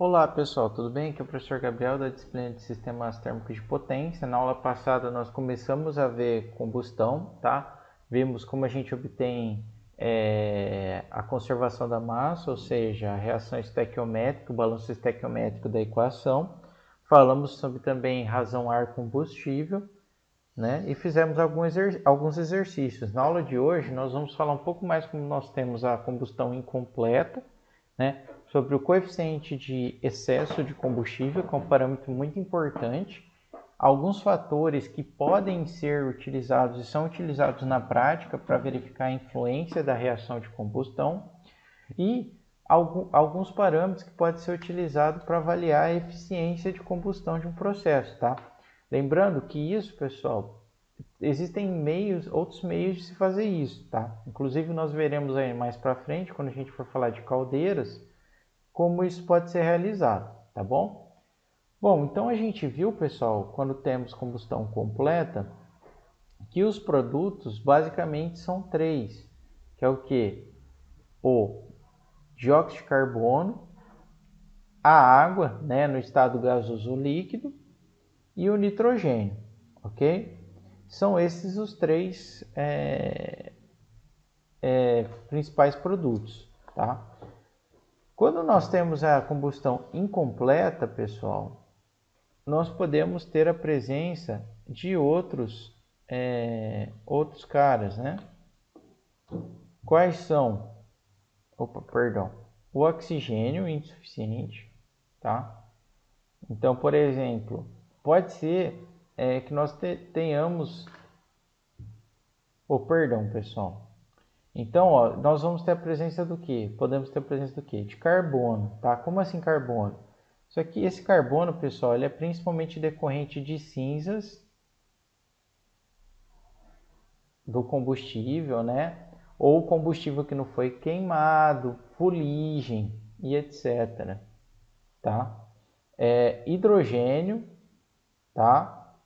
Olá pessoal, tudo bem? Aqui é o professor Gabriel da disciplina de Sistemas Térmicos de Potência. Na aula passada nós começamos a ver combustão, tá? Vimos como a gente obtém a conservação da massa, ou seja, a reação estequiométrica, o balanço estequiométrico da equação. Falamos sobre também razão ar combustível, né? E fizemos alguns exercícios. Na aula de hoje nós vamos falar um pouco mais como nós temos a combustão incompleta, né? Sobre o coeficiente de excesso de combustível, que é um parâmetro muito importante, alguns fatores que podem ser utilizados e são utilizados na prática para verificar a influência da reação de combustão e alguns parâmetros que podem ser utilizados para avaliar a eficiência de combustão de um processo, tá? Lembrando que isso, pessoal, existem outros meios de se fazer isso, tá? Inclusive nós veremos aí mais para frente, quando a gente for falar de caldeiras, como isso pode ser realizado, tá bom? Bom, então a gente viu, pessoal, quando temos combustão completa, que os produtos basicamente são três, que é o que? O dióxido de carbono, a água, né, no estado gasoso líquido, e o nitrogênio, ok? São esses os três principais produtos, tá? Quando nós temos a combustão incompleta, pessoal, nós podemos ter a presença de outros caras, né? Quais são? Opa, perdão. O oxigênio insuficiente, tá? Então, por exemplo, pode ser que nós tenhamos... Oh, perdão, pessoal. Então, ó, nós vamos ter a presença do quê? Podemos ter a presença do quê? De carbono, tá? Como assim carbono? Isso aqui, esse carbono, pessoal, ele é principalmente decorrente de cinzas do combustível, né? Ou combustível que não foi queimado, fuligem e etc. Tá? Hidrogênio, tá?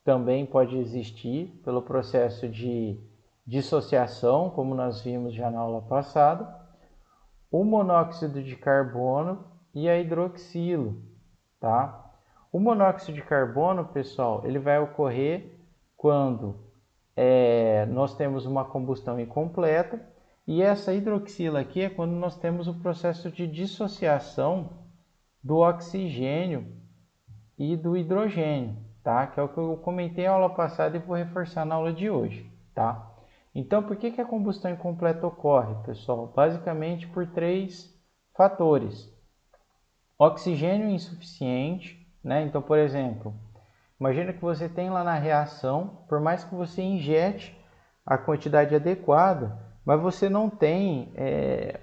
Também pode existir pelo processo de dissociação, como nós vimos já na aula passada. O monóxido de carbono e a hidroxilo, tá? O monóxido de carbono, pessoal, ele vai ocorrer quando nós temos uma combustão incompleta, e essa hidroxila aqui é quando nós temos o processo de dissociação do oxigênio e do hidrogênio, tá? Que é o que eu comentei na aula passada e vou reforçar na aula de hoje, tá? Então, por que a combustão incompleta ocorre, pessoal? Basicamente por três fatores. Oxigênio insuficiente, né? Então, por exemplo, imagina que você tem lá na reação, por mais que você injete a quantidade adequada, mas você não tem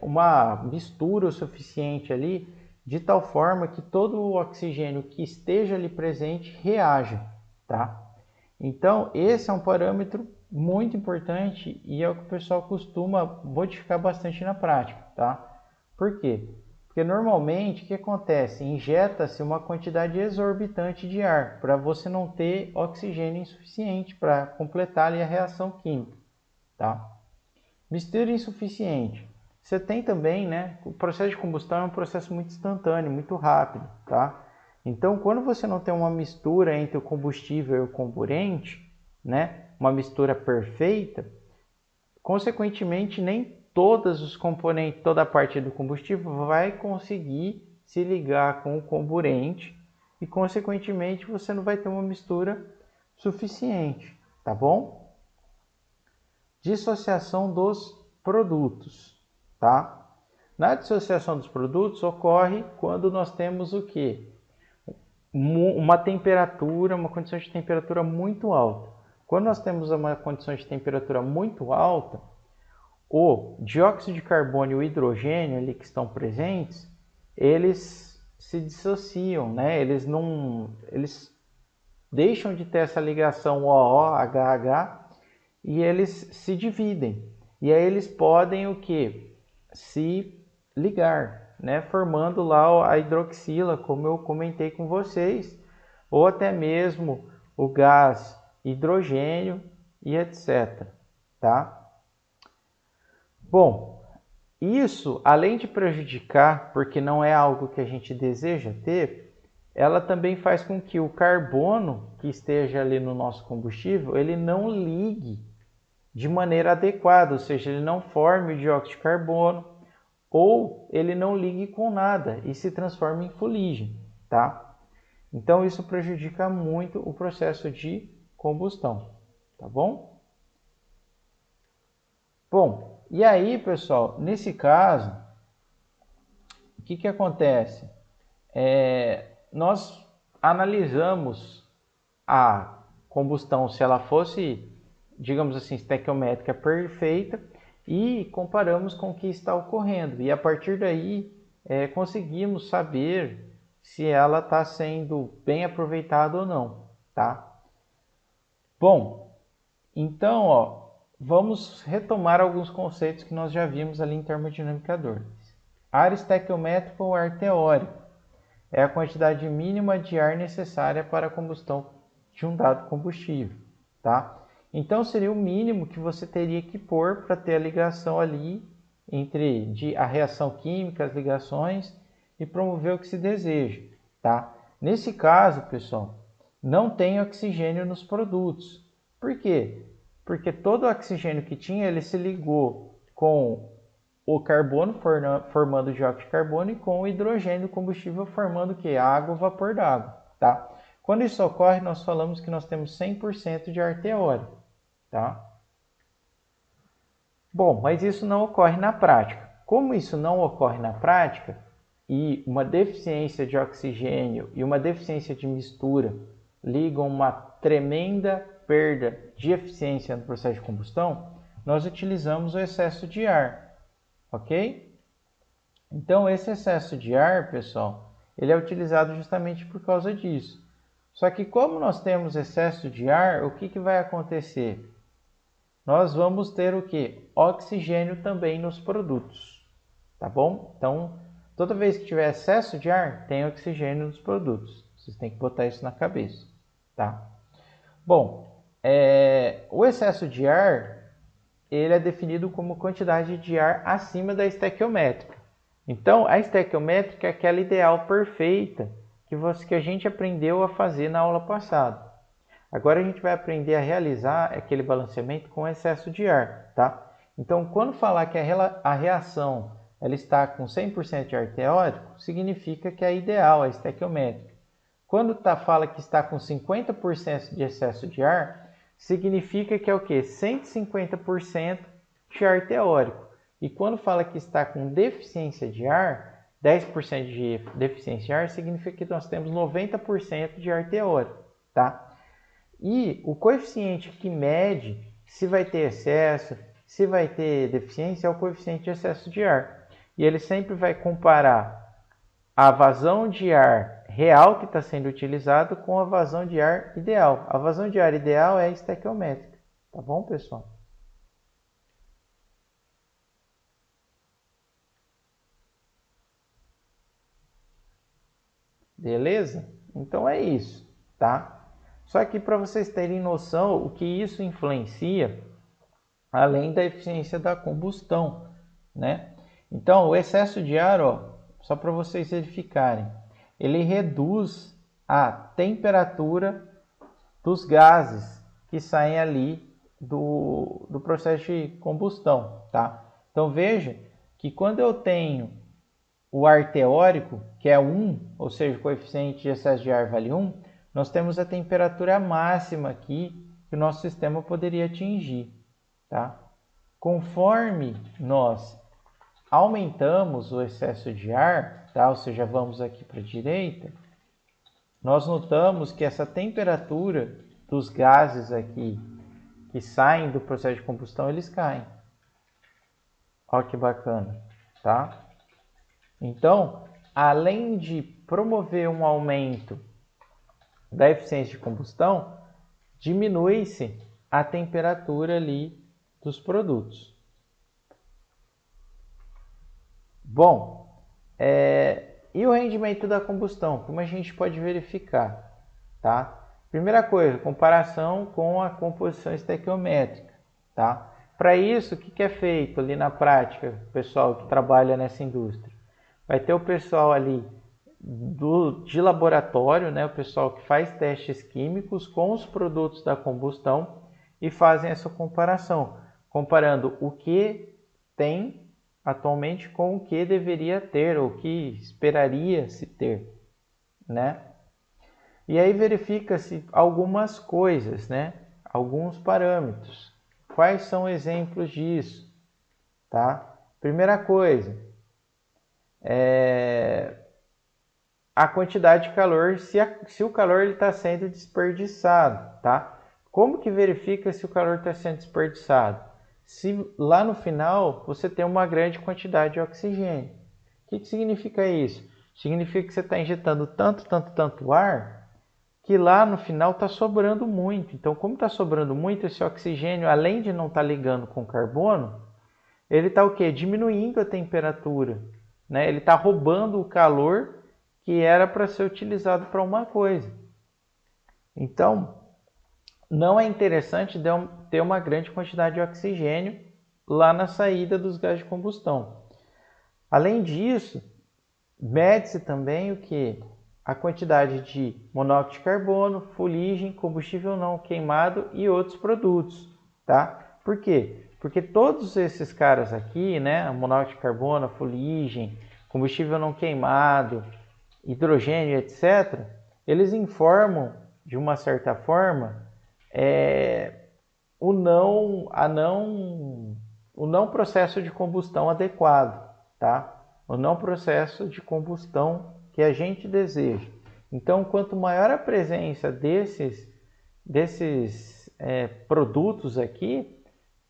uma mistura suficiente ali, de tal forma que todo o oxigênio que esteja ali presente reaja, tá? Então, esse é um parâmetro muito importante e é o que o pessoal costuma modificar bastante na prática, tá? Por quê? Porque normalmente o que acontece? Injeta-se uma quantidade exorbitante de ar para você não ter oxigênio insuficiente para completar ali a reação química, tá? Mistura insuficiente. Você tem também, né? O processo de combustão é um processo muito instantâneo, muito rápido, tá? Então, quando você não tem uma mistura entre o combustível e o comburente, né? Uma mistura perfeita, consequentemente, nem todos os componentes, toda a parte do combustível vai conseguir se ligar com o comburente e, consequentemente, você não vai ter uma mistura suficiente, tá bom? Dissociação dos produtos, tá? Na dissociação dos produtos ocorre quando nós temos o quê? Uma temperatura, uma condição de temperatura muito alta. Quando nós temos uma condição de temperatura muito alta, o dióxido de carbono e o hidrogênio ali que estão presentes, eles se dissociam, né? Eles deixam de ter essa ligação OO-HH e eles se dividem. E aí eles podem o que? Se ligar, né? Formando lá a hidroxila, como eu comentei com vocês, ou até mesmo o gás hidrogênio e etc, tá? Bom, Isso, além de prejudicar, porque não é algo que a gente deseja ter, ela também faz com que o carbono que esteja ali no nosso combustível, ele não ligue de maneira adequada, ou seja, ele não forme o dióxido de carbono ou ele não ligue com nada e se transforme em fuligem, tá? Então isso prejudica muito o processo de combustão, tá bom? Bom, e aí, pessoal, nesse caso, o que acontece? Nós analisamos a combustão se ela fosse, digamos assim, estequiométrica perfeita e comparamos com o que está ocorrendo. E a partir daí, conseguimos saber se ela está sendo bem aproveitada ou não, tá? Bom, então, vamos retomar alguns conceitos que nós já vimos ali em termodinâmica 2. Ar estequiométrico ou ar teórico é a quantidade mínima de ar necessária para a combustão de um dado combustível, tá? Então seria o mínimo que você teria que pôr para ter a ligação ali entre a reação química, as ligações e promover o que se deseja, tá? Nesse caso, pessoal, não tem oxigênio nos produtos. Por quê? Porque todo o oxigênio que tinha, ele se ligou com o carbono formando dióxido de carbono e com o hidrogênio do combustível formando o que? Água, vapor d'água, tá? Quando isso ocorre, nós falamos que nós temos 100% de ar teórico, tá? Bom, mas isso não ocorre na prática. Como isso não ocorre na prática e uma deficiência de oxigênio e uma deficiência de mistura ligam uma tremenda perda de eficiência no processo de combustão, nós utilizamos o excesso de ar, ok? Então, esse excesso de ar, pessoal, ele é utilizado justamente por causa disso. Só que como nós temos excesso de ar, o que vai acontecer? Nós vamos ter o quê? Oxigênio também nos produtos, tá bom? Então, toda vez que tiver excesso de ar, tem oxigênio nos produtos. Vocês têm que botar isso na cabeça, tá? Bom, o excesso de ar, ele é definido como quantidade de ar acima da estequiométrica. Então, a estequiométrica é aquela ideal perfeita que a gente aprendeu a fazer na aula passada. Agora a gente vai aprender a realizar aquele balanceamento com excesso de ar, tá? Então, quando falar que a reação ela está com 100% de ar teórico, significa que é ideal, é estequiométrica. Quando fala que está com 50% de excesso de ar, significa que é o quê? 150% de ar teórico. E quando fala que está com deficiência de ar, 10% de deficiência de ar, significa que nós temos 90% de ar teórico, tá? E o coeficiente que mede se vai ter excesso, se vai ter deficiência, é o coeficiente de excesso de ar. E ele sempre vai comparar a vazão de ar real que está sendo utilizado com a vazão de ar ideal. A vazão de ar ideal é a estequiométrica. Tá bom, pessoal? Beleza? Então é isso, tá? Só que para vocês terem noção o que isso influencia, além da eficiência da combustão, né? Então, o excesso de ar, só para vocês verificarem, ele reduz a temperatura dos gases que saem ali do processo de combustão, tá? Então, veja que quando eu tenho o ar teórico, que é 1, ou seja, o coeficiente de excesso de ar vale 1, nós temos a temperatura máxima aqui que o nosso sistema poderia atingir, tá? Conforme nós aumentamos o excesso de ar, tá? Ou seja, vamos aqui para a direita, nós notamos que essa temperatura dos gases aqui que saem do processo de combustão, eles caem. Olha que bacana, tá? Então, além de promover um aumento da eficiência de combustão, diminui-se a temperatura ali dos produtos. Bom, e o rendimento da combustão? Como a gente pode verificar? Tá? Primeira coisa, comparação com a composição estequiométrica. Tá? Para isso, o que é feito ali na prática, o pessoal que trabalha nessa indústria? Vai ter o pessoal ali de laboratório, né, o pessoal que faz testes químicos com os produtos da combustão e fazem essa comparação, comparando o que tem atualmente com o que deveria ter, ou o que esperaria se ter, né? E aí verifica-se algumas coisas, né? Alguns parâmetros. Quais são exemplos disso? Tá? Primeira coisa, a quantidade de calor, se o calor está sendo desperdiçado. Tá? Como que verifica se o calor está sendo desperdiçado? Se lá no final você tem uma grande quantidade de oxigênio. O que significa isso? Significa que você está injetando tanto ar, que lá no final está sobrando muito. Então, como está sobrando muito, esse oxigênio, além de não estar ligando com carbono, ele está o quê? Diminuindo a temperatura, né? Ele está roubando o calor que era para ser utilizado para uma coisa. Então, não é interessante ter uma grande quantidade de oxigênio lá na saída dos gases de combustão. Além disso, mede-se também o que? A quantidade de monóxido de carbono, fuligem, combustível não queimado e outros produtos, tá? Por quê? Porque todos esses caras aqui, né, monóxido de carbono, fuligem, combustível não queimado, hidrogênio, etc., eles informam, de uma certa forma, o não processo de combustão adequado, tá? O não processo de combustão que a gente deseja. Então, quanto maior a presença desses produtos aqui,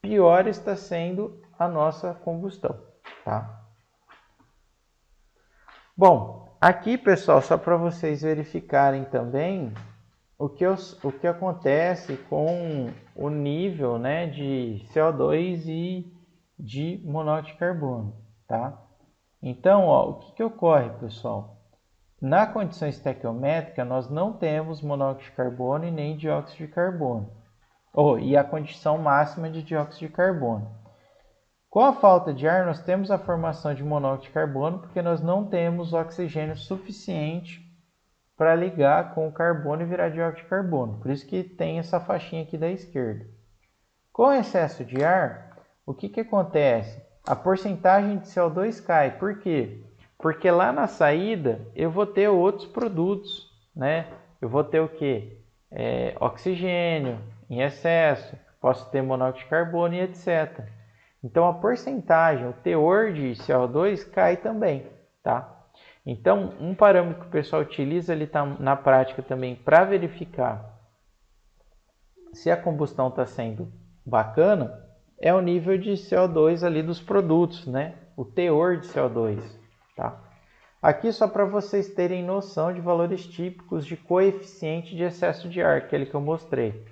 pior está sendo a nossa combustão, tá? Bom, aqui, pessoal, só para vocês verificarem também o que acontece com o nível, né, de CO2 e de monóxido de carbono, tá? Então, ó, o que ocorre, pessoal? Na condição estequiométrica, nós não temos monóxido de carbono e nem dióxido de carbono. E a condição máxima de dióxido de carbono. Com a falta de ar, nós temos a formação de monóxido de carbono porque nós não temos oxigênio suficiente para ligar com o carbono e virar dióxido de carbono. Por isso que tem essa faixinha aqui da esquerda. Com excesso de ar, o que acontece? A porcentagem de CO2 cai. Por quê? Porque lá na saída eu vou ter outros produtos, né? Eu vou ter o quê? Oxigênio em excesso, posso ter monóxido de carbono e etc. Então a porcentagem, o teor de CO2 cai também, tá? Então um parâmetro que o pessoal utiliza, ele está na prática também para verificar se a combustão está sendo bacana, é o nível de CO2 ali dos produtos, né? O teor de CO2, tá? Aqui só para vocês terem noção de valores típicos de coeficiente de excesso de ar, aquele que eu mostrei.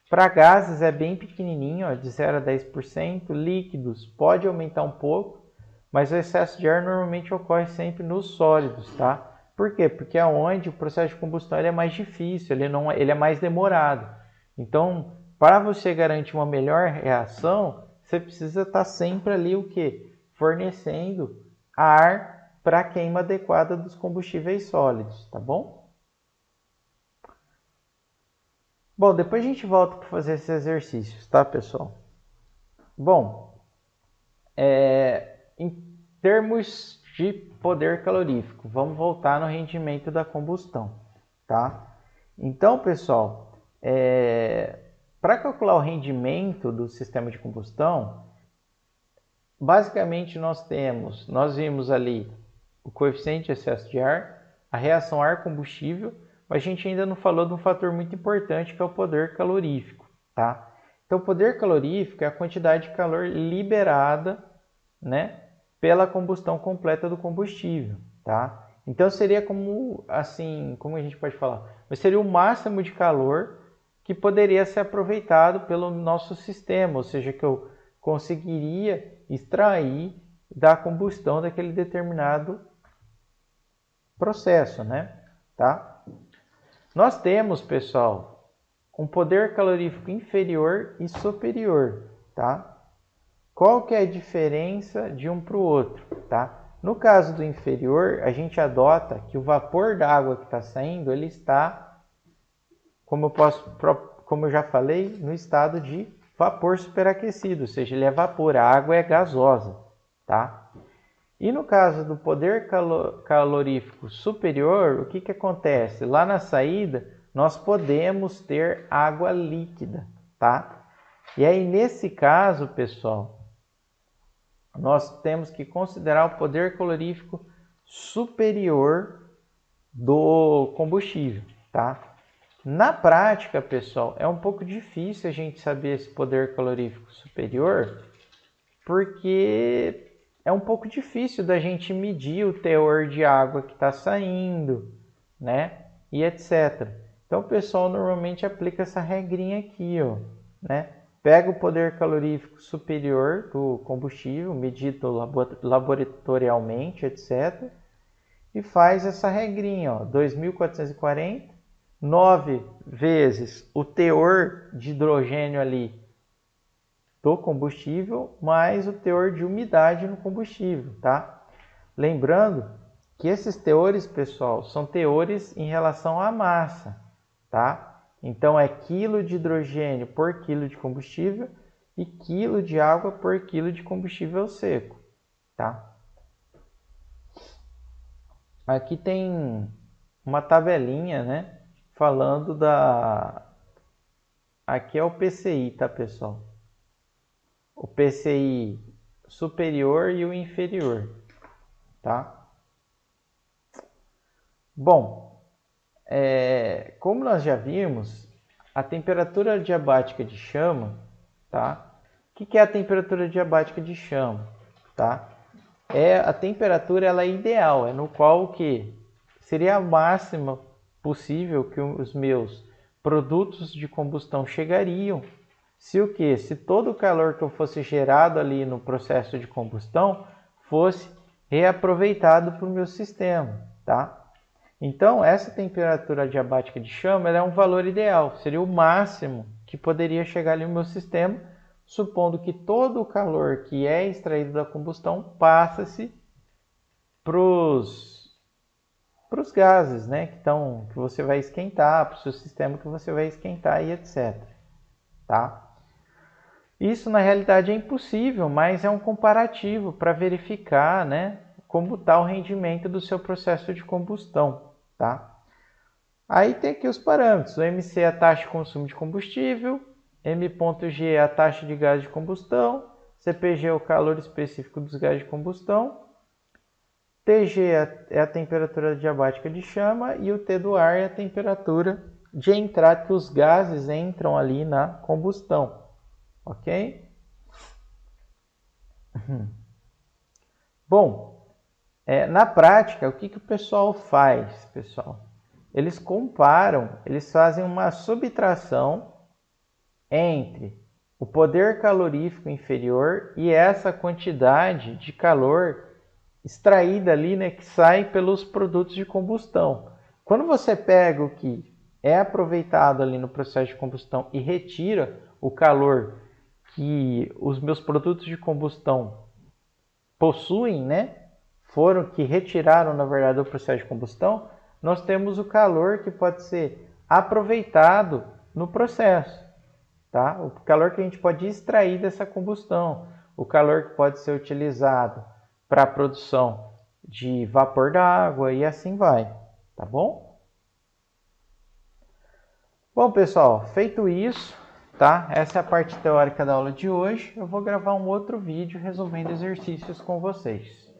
Para gases é bem pequenininho, ó, de 0 a 10%. Líquidos pode aumentar um pouco, mas o excesso de ar normalmente ocorre sempre nos sólidos, tá? Por quê? Porque é onde o processo de combustão ele é mais difícil, ele é mais demorado. Então, para você garantir uma melhor reação, você precisa estar sempre ali o quê? Fornecendo ar para a queima adequada dos combustíveis sólidos, tá bom? Bom, depois a gente volta para fazer esses exercícios, tá, pessoal? Bom, em termos de poder calorífico, vamos voltar no rendimento da combustão, tá? Então, pessoal, para calcular o rendimento do sistema de combustão, basicamente nós vimos ali o coeficiente de excesso de ar, a reação ar-combustível, mas a gente ainda não falou de um fator muito importante que é o poder calorífico, tá? Então, o poder calorífico é a quantidade de calor liberada, né, pela combustão completa do combustível, tá? Então, seria como a gente pode falar? Mas seria o máximo de calor que poderia ser aproveitado pelo nosso sistema, ou seja, que eu conseguiria extrair da combustão daquele determinado processo, né? Tá? Nós temos, pessoal, um poder calorífico inferior e superior, tá? qual que é a diferença de um para o outro, tá? No caso do inferior, a gente adota que o vapor da água que está saindo, ele está, como eu já falei, no estado de vapor superaquecido, ou seja, ele é vapor, a água é gasosa, tá? E no caso do poder calorífico superior, o que que acontece? Lá na saída, nós podemos ter água líquida, tá? E aí, nesse caso, pessoal, nós temos que considerar o poder calorífico superior do combustível, tá? Na prática, pessoal, é um pouco difícil a gente saber esse poder calorífico superior, porque é um pouco difícil da gente medir o teor de água que está saindo, né? E etc. Então, o pessoal normalmente aplica essa regrinha aqui, ó, né? Pega o poder calorífico superior do combustível, medido laboratorialmente, etc. E faz essa regrinha, ó, 2.440, 9 vezes o teor de hidrogênio ali do combustível, mais o teor de umidade no combustível, tá? Lembrando que esses teores, pessoal, são teores em relação à massa, tá? Então, é quilo de hidrogênio por quilo de combustível e quilo de água por quilo de combustível seco, tá? Aqui tem uma tabelinha, né? Falando da... Aqui é o PCI, tá, pessoal? O PCI superior e o inferior, tá? Bom, como nós já vimos, a temperatura adiabática de chama, tá? O que é a temperatura adiabática de chama, tá? A temperatura ela é ideal, é no qual o que seria a máxima possível que os meus produtos de combustão chegariam se o que? Se todo o calor que eu fosse gerado ali no processo de combustão fosse reaproveitado para o meu sistema, tá? Então, essa temperatura adiabática de chama ela é um valor ideal, seria o máximo que poderia chegar ali no meu sistema, supondo que todo o calor que é extraído da combustão passa-se para os gases, né, que você vai esquentar, para o seu sistema que você vai esquentar e etc. Tá? Isso na realidade é impossível, mas é um comparativo para verificar, né, como está o rendimento do seu processo de combustão. Tá? Aí tem aqui os parâmetros, o MC é a taxa de consumo de combustível, M.G é a taxa de gás de combustão, CPG é o calor específico dos gases de combustão, TG é a temperatura adiabática de chama e o T do ar é a temperatura de entrada que os gases entram ali na combustão, ok? Bom, na prática, o que o pessoal faz, pessoal? Eles comparam, eles fazem uma subtração entre o poder calorífico inferior e essa quantidade de calor extraída ali, né, que sai pelos produtos de combustão. Quando você pega o que é aproveitado ali no processo de combustão e retira o calor que os meus produtos de combustão possuem, né, foram que retiraram, na verdade, do processo de combustão, nós temos o calor que pode ser aproveitado no processo, tá? O calor que a gente pode extrair dessa combustão, o calor que pode ser utilizado para a produção de vapor da água e assim vai, tá bom? Bom, pessoal, feito isso, tá? Essa é a parte teórica da aula de hoje. Eu vou gravar um outro vídeo resolvendo exercícios com vocês.